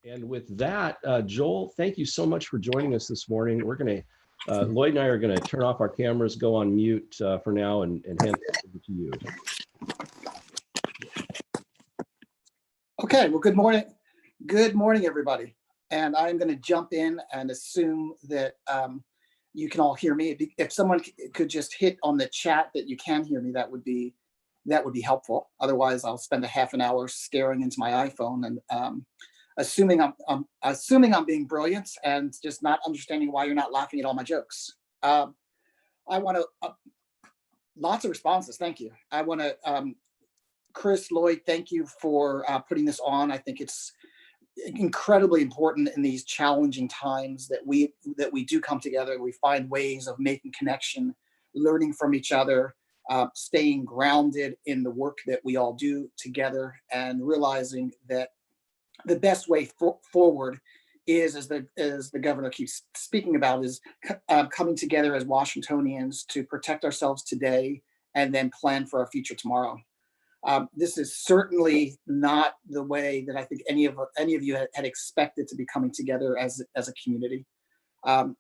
And with that, Joel, thank you so much for joining us this morning. We're going to, Lloyd and I are going to turn off our cameras, go on mute for now, and hand it over to you. Okay, well, good morning. Good morning, everybody. And I'm going to jump in and assume that you can all hear me. If someone could just hit on the chat that you can hear me, that would be helpful. Otherwise, I'll spend a half an hour staring into my iPhone and assuming I'm being brilliant and just not understanding why you're not laughing at all my jokes. I want to lots of responses. Thank you. I want to Chris, Lloyd, thank you for putting this on. I think it's incredibly important in these challenging times that we do come together. We find ways of making connection, learning from each other, staying grounded in the work that we all do together, and realizing that the best way forward is, as the governor keeps speaking about, is coming together as Washingtonians to protect ourselves today and then plan for our future tomorrow. This is certainly not the way that I think any of you had expected to be coming together as a community.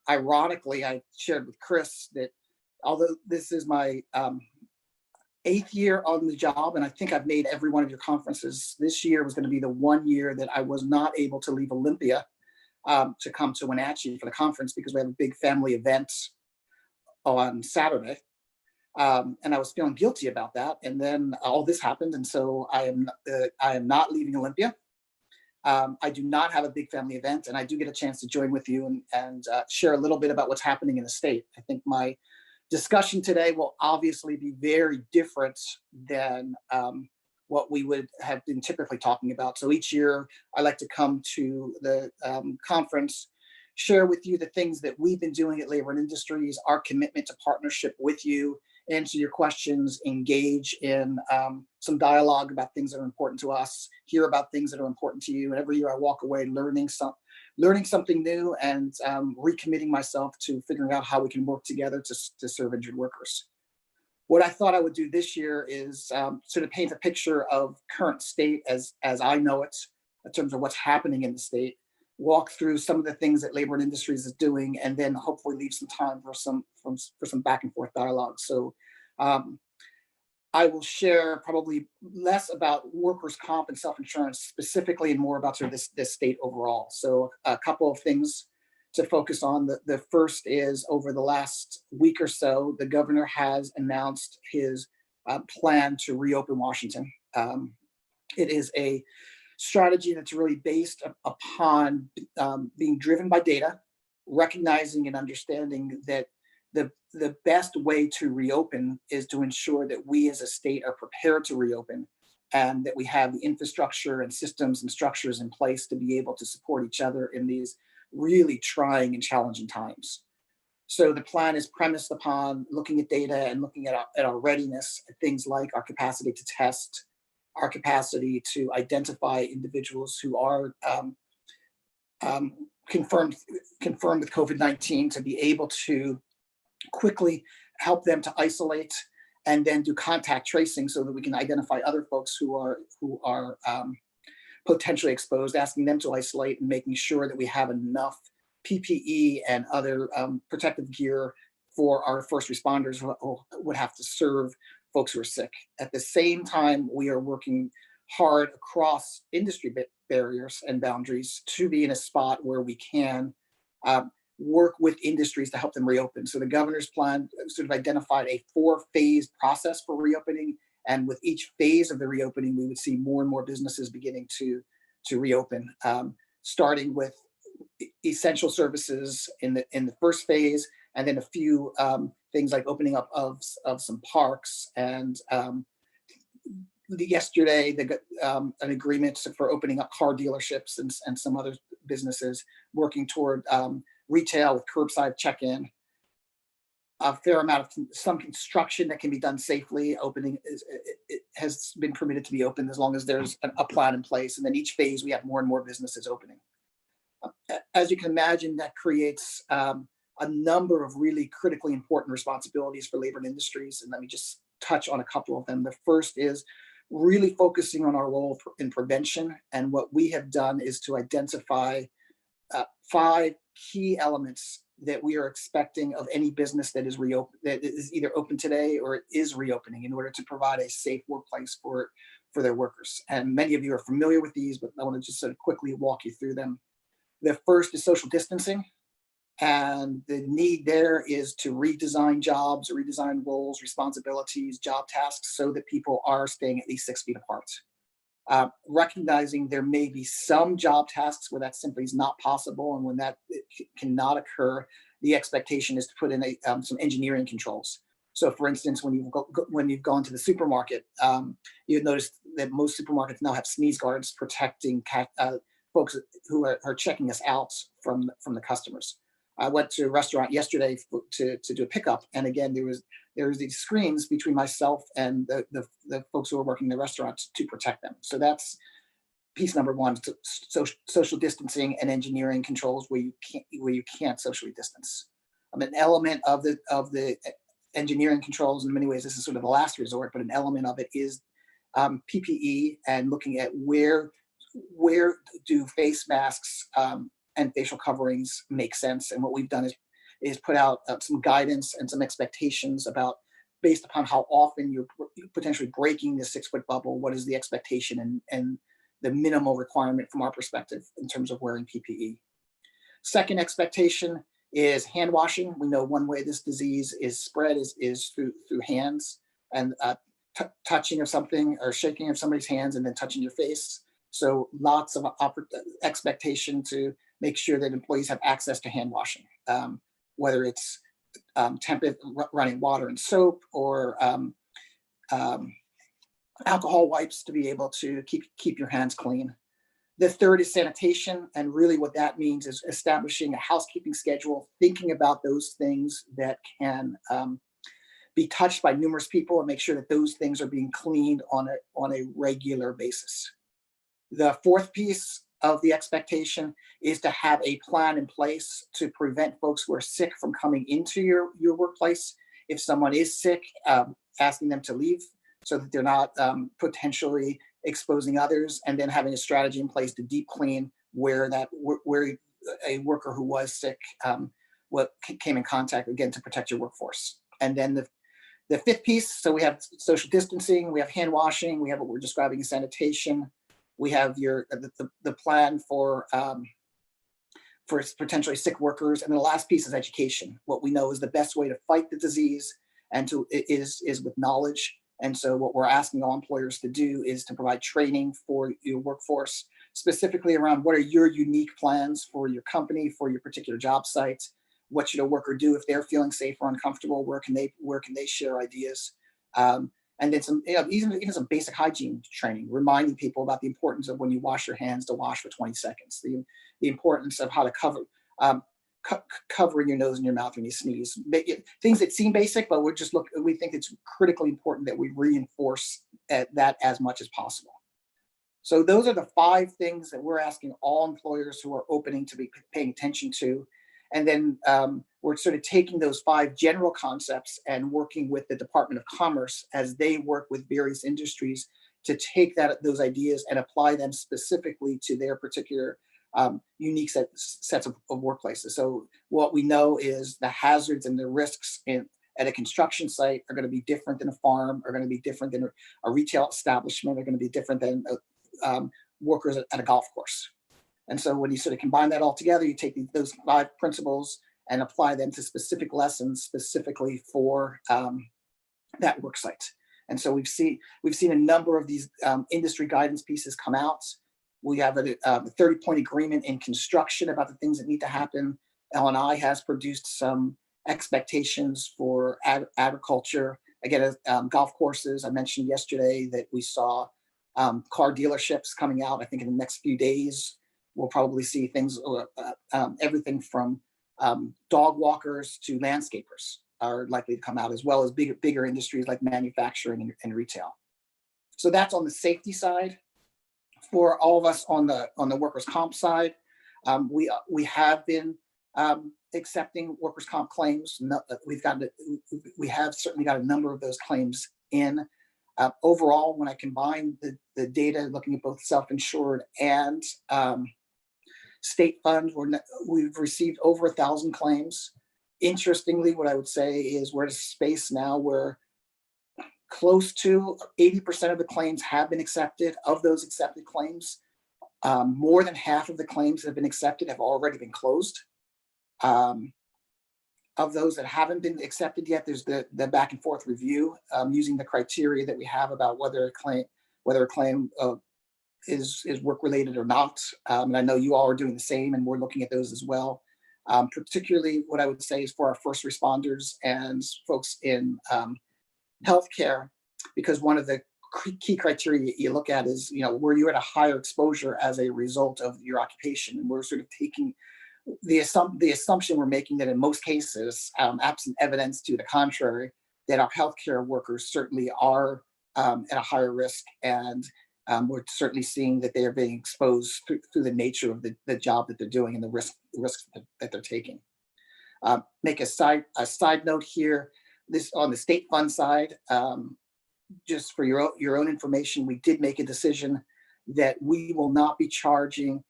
Ironically, I shared with Chris that although this is my 8th year on the job, and I think I've made every one of your conferences, this year was going to be the one year that I was not able to leave Olympia to come to Wenatchee for the conference because we have a big family event on Saturday. And I was feeling guilty about that. And then all this happened. And so I am not leaving Olympia. I do not have a big family event, and I do get a chance to join with you and share a little bit about what's happening in the state. I think my discussion today will obviously be very different than what we would have been typically talking about. So each year I like to come to the conference, share with you the things that we've been doing at Labor and Industries, our commitment to partnership with you, answer your questions, engage in some dialogue about things that are important to us, hear about things that are important to you. And every year I walk away learning something new and recommitting myself to figuring out how we can work together to serve injured workers. What I thought I would do this year is sort of paint a picture of current state as I know it, in terms of what's happening in the state, walk through some of the things that Labor and Industries is doing, and then hopefully leave some time for some back and forth dialogue. So I will share probably less about workers' comp and self-insurance specifically, and more about sort of this state overall. So a couple of things to focus on. The first is, over the last week or so, the governor has announced his plan to reopen Washington. It is a strategy that's really based upon being driven by data, recognizing and understanding that the best way to reopen is to ensure that we as a state are prepared to reopen, and that we have the infrastructure and systems and structures in place to be able to support each other in these really trying and challenging times. So the plan is premised upon looking at data and looking at our readiness, things like our capacity to test, our capacity to identify individuals who are confirmed with COVID-19, to be able to quickly help them to isolate and then do contact tracing so that we can identify other folks who are potentially exposed, asking them to isolate, and making sure that we have enough PPE and other protective gear for our first responders who would have to serve folks who are sick. At the same time, we are working hard across industry barriers and boundaries to be in a spot where we can work with industries to help them reopen. So the governor's plan sort of identified a 4-phase process for reopening. And with each phase of the reopening, we would see more and more businesses beginning to reopen, starting with essential services in the first phase, and then a few things like opening up of some parks. And yesterday, they got an agreement for opening up car dealerships and some other businesses, working toward retail with curbside check-in. A fair amount of some construction that can be done safely. Opening it has been permitted to be open as long as there's a plan in place. And then each phase, we have more and more businesses opening. As you can imagine, that creates a number of really critically important responsibilities for Labor and Industries. And let me just touch on a couple of them. The first is really focusing on our role in prevention. And what we have done is to identify 5 key elements that we are expecting of any business that is either open today or is reopening, in order to provide a safe workplace for their workers. And many of you are familiar with these, but I want to just sort of quickly walk you through them. The first is social distancing. And the need there is to redesign jobs, redesign roles, responsibilities, job tasks, so that people are staying at least 6 feet apart. Recognizing there may be some job tasks where that simply is not possible, and when that cannot occur, the expectation is to put in some engineering controls. So, for instance, when you've gone to the supermarket, you've noticed that most supermarkets now have sneeze guards protecting folks who are checking us out from the customers. I went to a restaurant yesterday to do a pickup, and again, there was these screens between myself and the folks who are working in the restaurant to protect them. So that's piece number one: social distancing and engineering controls where you can't socially distance. An element of the engineering controls, in many ways, this is sort of the last resort, but an element of it is PPE, and looking at where do face masks and facial coverings make sense. And what we've done is put out some guidance and some expectations about, based upon how often you're potentially breaking the 6-foot bubble, what is the expectation and the minimal requirement from our perspective in terms of wearing PPE. Second expectation is hand washing. We know one way this disease is spread is through hands, and touching of something or shaking of somebody's hands and then touching your face. So lots of expectation to make sure that employees have access to hand washing, whether it's temperate running water and soap, or alcohol wipes to be able to keep your hands clean. The third is sanitation, and really what that means is establishing a housekeeping schedule, thinking about those things that can be touched by numerous people, and make sure that those things are being cleaned on a regular basis. The fourth piece of the expectation is to have a plan in place to prevent folks who are sick from coming into your workplace. If someone is sick, asking them to leave so that they're not potentially exposing others, and then having a strategy in place to deep clean where a worker who was sick came in contact, again, to protect your workforce. And then the fifth piece, so we have social distancing, we have hand washing, we have what we're describing as sanitation. We have the plan for potentially sick workers, and the last piece is education. What we know is the best way to fight the disease is with knowledge. And so what we're asking all employers to do is to provide training for your workforce, specifically around what are your unique plans for your company, for your particular job site. What should a worker do if they're feeling safe or uncomfortable? Where can they share ideas? And then even some basic hygiene training, reminding people about the importance of when you wash your hands to wash for 20 seconds, the importance of how to covering your nose and your mouth when you sneeze. Things that seem basic, but we think it's critically important that we reinforce that as much as possible. So those are the 5 things that we're asking all employers who are opening to be paying attention to. And then we're sort of taking those 5 general concepts and working with the Department of Commerce as they work with various industries to take those ideas and apply them specifically to their particular unique sets of workplaces. So what we know is the hazards and the risks at a construction site are going to be different than a farm, are going to be different than a retail establishment, are going to be different than workers at a golf course. And so when you sort of combine that all together, you take those 5 principles and apply them to specific lessons specifically for that work site. And so we've seen a number of these industry guidance pieces come out. We have a 30-point agreement in construction about the things that need to happen. L&I has produced some expectations for agriculture. Again, golf courses. I mentioned yesterday that we saw car dealerships coming out. I think in the next few days, we'll probably see things, everything from dog walkers to landscapers are likely to come out, as well as bigger industries like manufacturing and retail. So that's on the safety side. For all of us on the workers' comp side, we have been accepting workers' comp claims. We have certainly got a number of those claims in. Overall, when I combine the data, looking at both self-insured and state funds, we've received over 1,000 claims. Interestingly, what I would say is we're at a space now where close to 80% of the claims have been accepted. Of those accepted claims, more than half of the claims that have been accepted have already been closed. Of those that haven't been accepted yet, there's the back and forth review using the criteria that we have about whether a claim is work related or not. And I know you all are doing the same, and we're looking at those as well. Particularly, what I would say is for our first responders and folks in healthcare, because one of the key criteria you look at is, were you at a higher exposure as a result of your occupation? And we're sort of taking the assumption we're making that in most cases, absent evidence to the contrary, that our healthcare workers certainly are at a higher risk, and we're certainly seeing that they are being exposed through the nature of the job that they're doing and the risks that they're taking. Make a side note here. This on the state fund side, just for your own information, we did make a decision that we will not be charging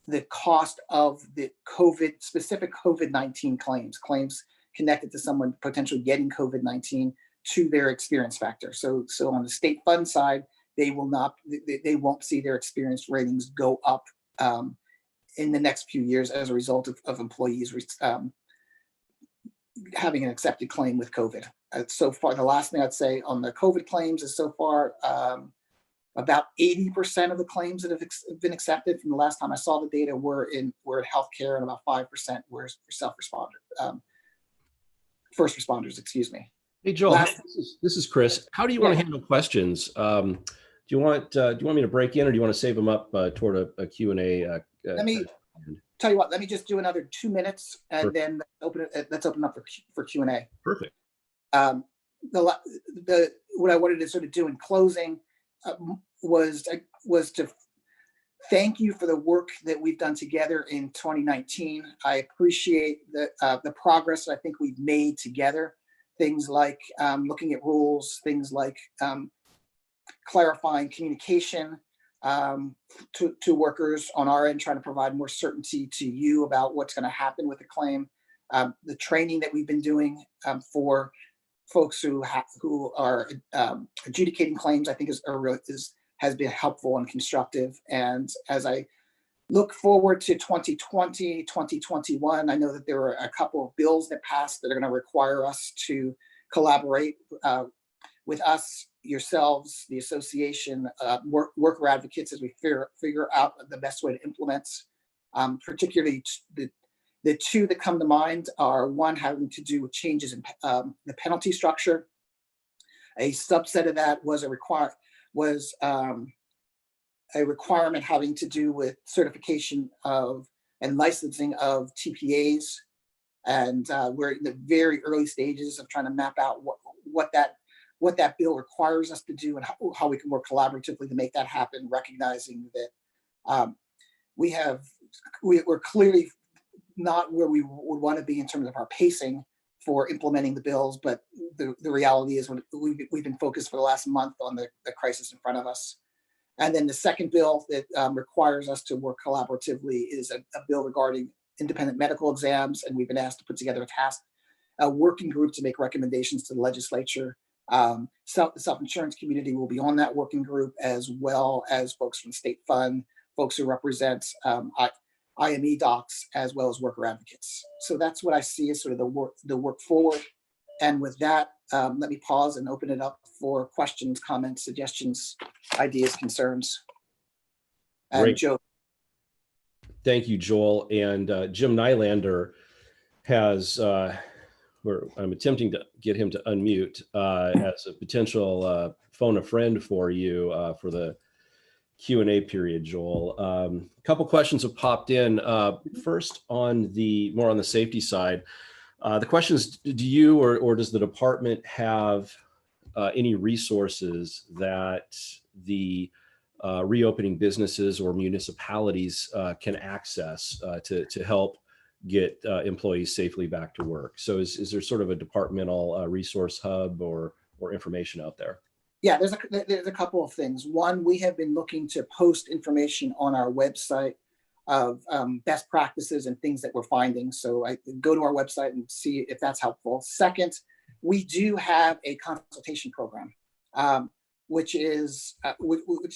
the cost of the specific COVID-19 claims connected to someone potentially getting COVID-19 to their experience factor. So on the state fund side, they won't see their experience ratings go up in the next few years as a result of employees having an accepted claim with COVID. So far, the last thing I'd say on the COVID claims is so far, about 80% of the claims that have been accepted from the last time I saw the data were in healthcare, and about 5% were first responders, excuse me. Hey, Joel, this is Chris. How do you want to handle questions? Do you want me to break in, or do you want to save them up toward a Q&A? Let me tell you what, let me just do another 2 minutes, and Perfect. then let's open up for Q&A. Perfect. What I wanted to sort of do in closing was to thank you for the work that we've done together in 2019. I appreciate the progress I think we've made together. Things like looking at rules, things like clarifying communication to workers on our end, trying to provide more certainty to you about what's going to happen with the claim. The training that we've been doing for folks who are adjudicating claims, I think has been helpful and constructive. And as I look forward to 2020, 2021, I know that there are a couple of bills that passed that are going to require us to collaborate with us, yourselves, the association, worker advocates, as we figure out the best way to implement. Particularly the two that come to mind are one having to do with changes in the penalty structure. A subset of that was a requirement having to do with certification of and licensing of TPAs. And we're in the very early stages of trying to map out what that bill requires us to do, and how we can work collaboratively to make that happen, recognizing that we're clearly not where we would want to be in terms of our pacing for implementing the bills, but the reality is we've been focused for the last month on the crisis in front of us. And then the second bill that requires us to work collaboratively is a bill regarding independent medical exams, and we've been asked to put together a working group to make recommendations to the legislature. The self-insurance community will be on that working group, as well as folks from State Fund, folks who represent IME docs, as well as worker advocates. So that's what I see as sort of the work forward. And with that, let me pause and open it up for questions, comments, suggestions, ideas, concerns. Great. Joe. Thank you, Joel. And Jim Nylander has, I'm attempting to get him to unmute as a potential phone a friend for you for the Q&A period, Joel. A couple questions have popped in. First, more on the safety side. The question is, do you or does the department have any resources that the reopening businesses or municipalities can access to help get employees safely back to work? So is there sort of a departmental resource hub or or information out there? Yeah, there's a couple of things. One, we have been looking to post information on our website of best practices and things that we're finding. So I go to our website and see if that's helpful. Second, we do have a consultation program, which is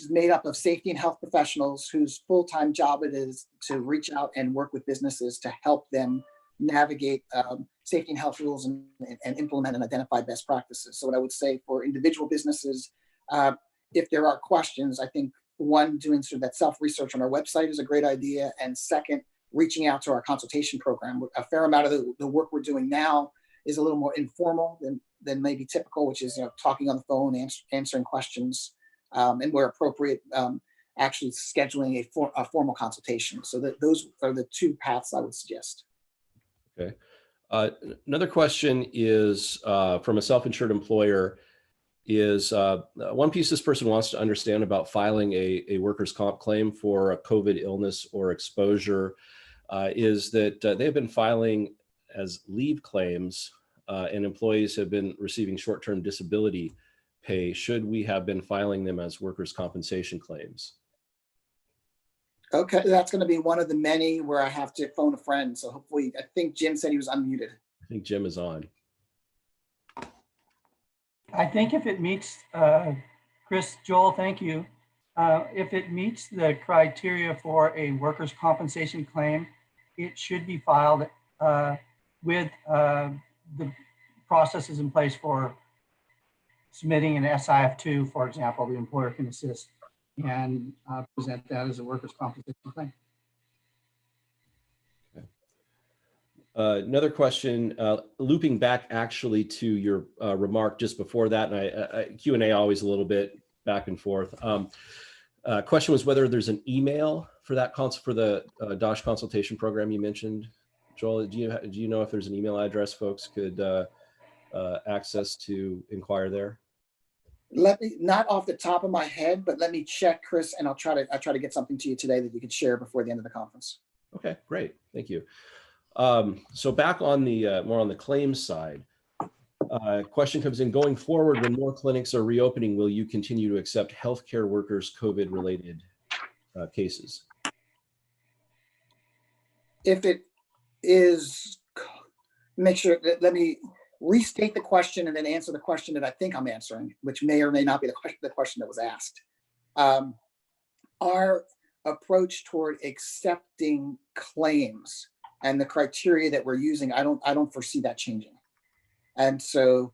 made up of safety and health professionals whose full-time job it is to reach out and work with businesses to help them navigate safety and health rules and implement and identify best practices. So what I would say for individual businesses, if there are questions, I think one, doing sort of that self-research on our website is a great idea. And second, reaching out to our consultation program. A fair amount of the work we're doing now is a little more informal than maybe typical, which is, talking on the phone, answering questions, and where appropriate, actually scheduling a formal consultation. So those are the two paths I would suggest. Okay. Another question is from a self-insured employer is one piece this person wants to understand about filing a workers' comp claim for a COVID illness or exposure is that they've been filing as leave claims and employees have been receiving short-term disability pay. Should we have been filing them as workers' compensation claims? Okay, that's going to be one of the many where I have to phone a friend. So hopefully, I think Jim said he was unmuted. I think Jim is on. I think if it meets, Chris, Joel, thank you. If it meets the criteria for a workers' compensation claim, it should be filed with the processes in place for submitting an SIF2, for example. The employer can assist and present that as a workers' compensation claim. Another question, looping back actually to your remark just before that, and Q&A always a little bit back and forth. Question was whether there's an email for that for the DOSH consultation program you mentioned. Joel, do you know if there's an email address folks could access to inquire there? Let me, not off the top of my head, but let me check, Chris, and I'll try to get something to you today that you can share before the end of the conference. Okay, great, thank you. So back on the more on the claims side, question comes in: going forward, when more clinics are reopening, will you continue to accept healthcare workers COVID-related cases? If it is, make sure that, let me restate the question and then answer the question that I think I'm answering, which may or may not be the question that was asked. Our approach toward accepting claims and the criteria that we're using, I don't foresee that changing. And so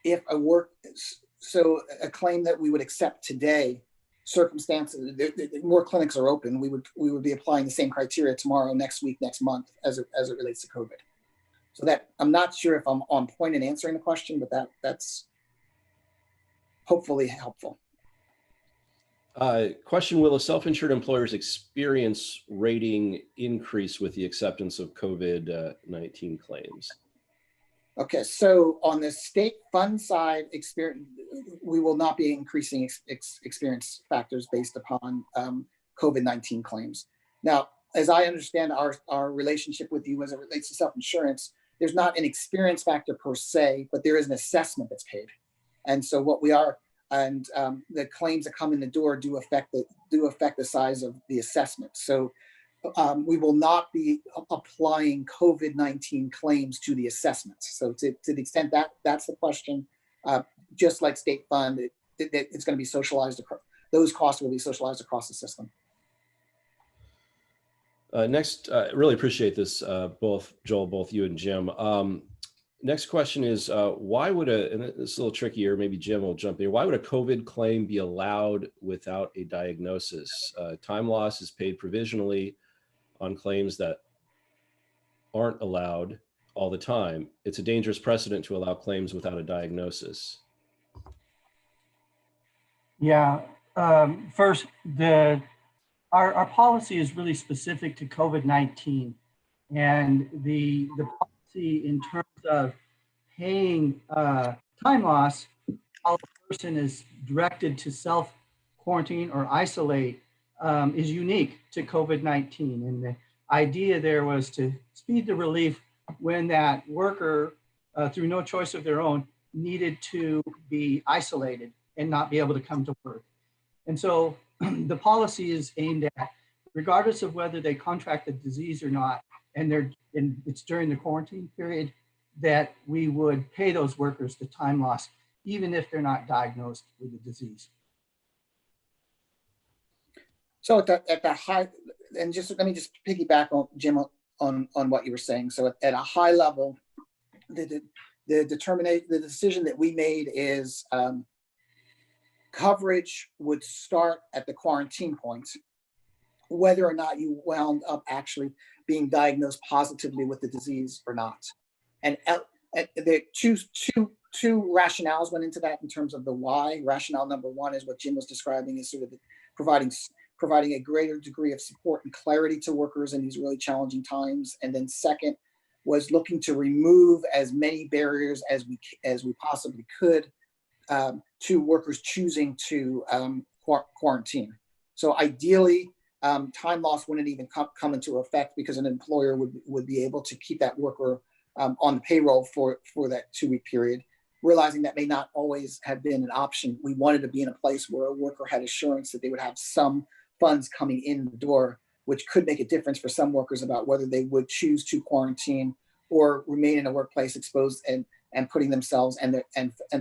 if a claim that we would accept today, circumstances, more clinics are open, we would be applying the same criteria tomorrow, next week, next month, as it relates to COVID. So that, I'm not sure if I'm on point in answering the question, but that's hopefully helpful. Question: will a self-insured employer's experience rating increase with the acceptance of COVID-19 claims? Okay, so on the state fund side, we will not be increasing experience factors based upon COVID-19 claims. Now, as I understand our relationship with you as it relates to self-insurance, there's not an experience factor per se, but there is an assessment that's paid. And so what we are, and the claims that come in the door do affect the size of the assessment. So we will not be applying COVID-19 claims to the assessments. So to the extent that that's the question, just like state fund, it's going to be socialized across, those costs will be socialized across the system. Next, really appreciate this, both Joel, both you and Jim. Next question is, why would and it's a little trickier, maybe Jim will jump in. Why would a COVID claim be allowed without a diagnosis? Time loss is paid provisionally on claims that aren't allowed all the time. It's a dangerous precedent to allow claims without a diagnosis. Yeah, first, our policy is really specific to COVID-19, and the policy in terms of paying time loss, how a person is directed to self-quarantine or isolate is unique to COVID-19. And the idea there was to speed the relief when that worker, through no choice of their own, needed to be isolated and not be able to come to work. And so the policy is aimed at, regardless of whether they contract the disease or not, and it's during the quarantine period, that we would pay those workers the time loss, even if they're not diagnosed with the disease. So at the high, and just let me just piggyback on Jim on what you were saying. So at a high level, the decision that we made is coverage would start at the quarantine point, whether or not you wound up actually being diagnosed positively with the disease or not. And the two rationales went into that in terms of the why. Rationale number one is what Jim was describing, is sort of providing a greater degree of support and clarity to workers in these really challenging times. And then second was looking to remove as many barriers as we possibly could to workers choosing to quarantine. So ideally, time loss wouldn't even come into effect, because an employer would be able to keep that worker on the payroll for that 2-week period, realizing that may not always have been an option. We wanted to be in a place where a worker had assurance that they would have some funds coming in the door, which could make a difference for some workers about whether they would choose to quarantine or remain in a workplace exposed and putting themselves and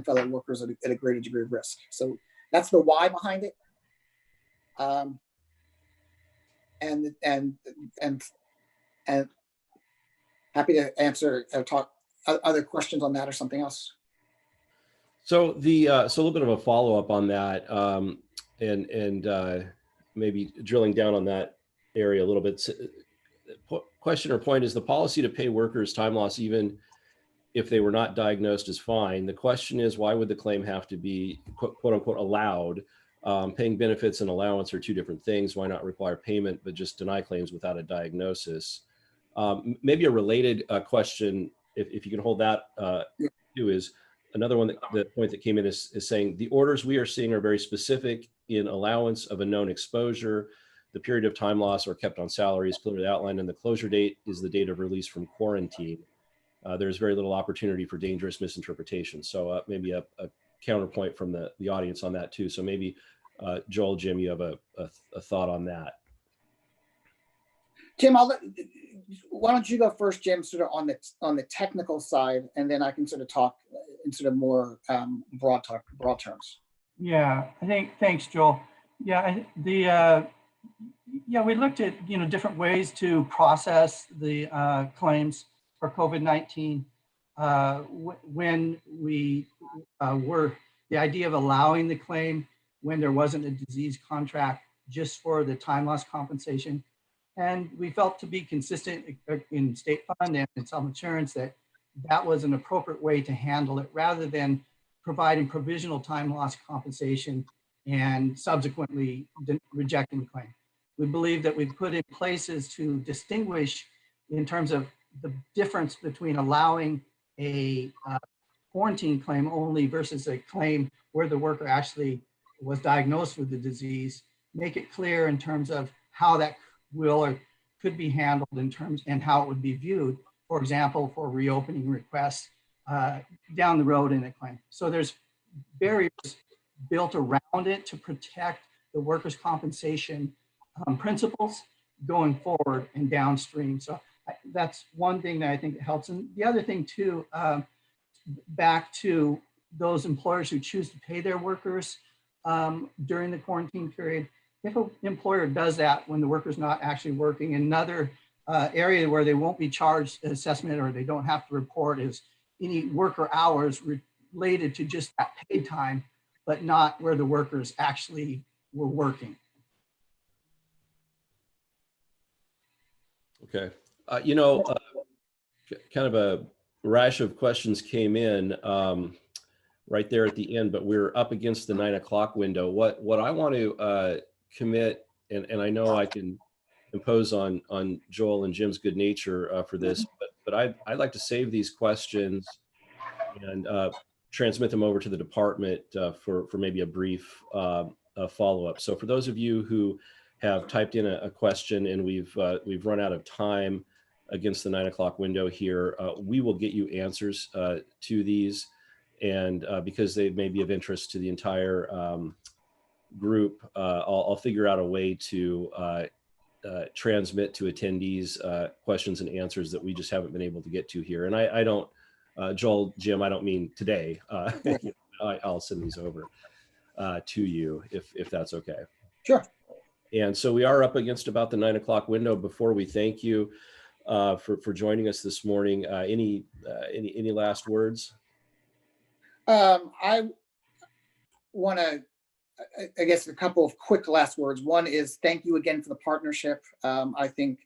fellow workers at a greater degree of risk. So that's the why behind it. And happy to answer or talk other questions on that or something else. So so a little bit of a follow up on that, and maybe drilling down on that area a little bit. Question or point is, the policy to pay workers time loss even if they were not diagnosed is fine. The question is, why would the claim have to be quote unquote allowed? Paying benefits and allowance are two different things. Why not require payment but just deny claims without a diagnosis? Maybe a related question, if you can hold that too, is another one the point that came in is saying the orders we are seeing are very specific in allowance of a known exposure. The period of time loss or kept on salary is clearly outlined, and the closure date is the date of release from quarantine. There's very little opportunity for dangerous misinterpretation. So maybe a counterpoint from the audience on that too. So maybe Joel, Jim, you have a thought on that. Jim, why don't you go first, Jim, sort of on the technical side, and then I can sort of talk in sort of more broad terms. Yeah, thanks, Joel. Yeah, we looked at different ways to process the claims for COVID-19 when we were the idea of allowing the claim when there wasn't a disease contract just for the time loss compensation. And we felt to be consistent in state fund and in self-insurance that was an appropriate way to handle it, rather than providing provisional time loss compensation and subsequently rejecting the claim. We believe that we've put in places to distinguish in terms of the difference between allowing a quarantine claim only versus a claim where the worker actually was diagnosed with the disease, make it clear in terms of how that will or could be handled in terms and how it would be viewed, for example, for reopening requests down the road in a claim. So there's barriers built around it to protect the workers' compensation principles going forward and downstream. So that's one thing that I think helps. And the other thing too, back to those employers who choose to pay their workers during the quarantine period, if an employer does that when the worker's not actually working, another area where they won't be charged an assessment or they don't have to report is any worker hours related to just that paid time, but not where the workers actually were working. Okay. Kind of a rash of questions came in right there at the end, but we're up against the 9 o'clock window. What I want to commit, and I know I can impose on Joel and Jim's good nature for this, but I'd like to save these questions and transmit them over to the department for maybe a brief follow-up. So for those of you who have typed in a question and we've run out of time against the 9 o'clock window here, we will get you answers to these. and because they may be of interest to the entire group, I'll figure out a way to transmit to attendees questions and answers that we just haven't been able to get to here. And I don't, Joel, Jim, I don't mean today. I'll send these over to you if that's okay. Sure. And so we are up against about the 9 o'clock window. Before we thank you for joining us this morning, any last words? I want to, I guess, a couple of quick last words. One is thank you again for the partnership. I think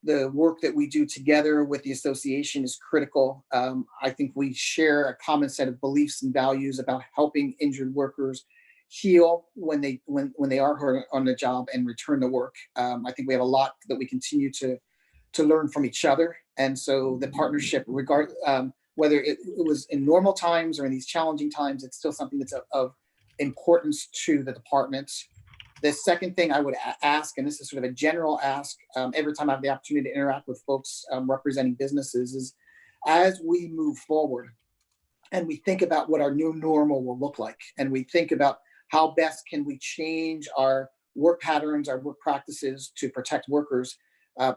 the work that we do together with the association is critical. I think we share a common set of beliefs and values about helping injured workers heal when they are hurt on the job and return to work. I think we have a lot that we continue to learn from each other. And so the partnership, whether it was in normal times or in these challenging times, it's still something that's of importance to the department. The second thing I would ask, and this is sort of a general ask, every time I have the opportunity to interact with folks representing businesses, is as we move forward and we think about what our new normal will look like, and we think about how best can we change our work patterns, our work practices to protect workers,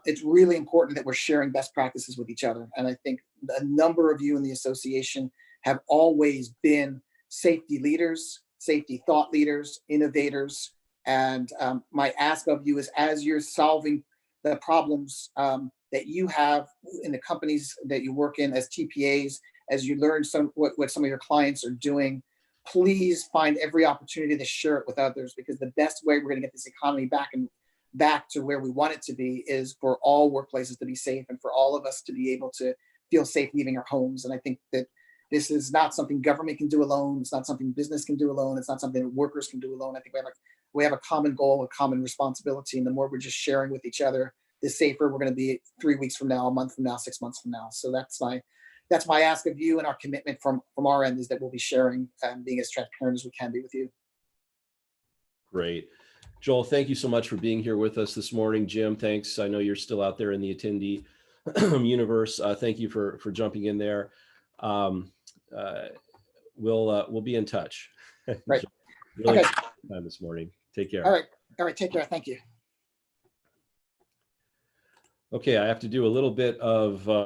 it's really important that we're sharing best practices with each other. And I think a number of you in the association have always been safety leaders, safety thought leaders, innovators. And my ask of you is, as you're solving the problems that you have in the companies that you work in as TPAs, as you learn what some of your clients are doing, please find every opportunity to share it with others, because the best way we're going to get this economy back to where we want it to be is for all workplaces to be safe and for all of us to be able to feel safe leaving our homes. And I think that this is not something government can do alone. It's not something business can do alone. It's not something that workers can do alone. I think we have a common goal, a common responsibility. And the more we're just sharing with each other, the safer we're going to be 3 weeks from now, a month from now, 6 months from now. So that's my ask of you, and our commitment from our end is that we'll be sharing and being as transparent as we can be with you. Great. Joel, thank you so much for being here with us this morning. Jim, thanks. I know you're still out there in the attendee universe. Thank you for jumping in there. We'll be in touch. Right. Really Okay. time this morning. Take care. All right. Take care. Thank you. Okay, I have to do a little bit of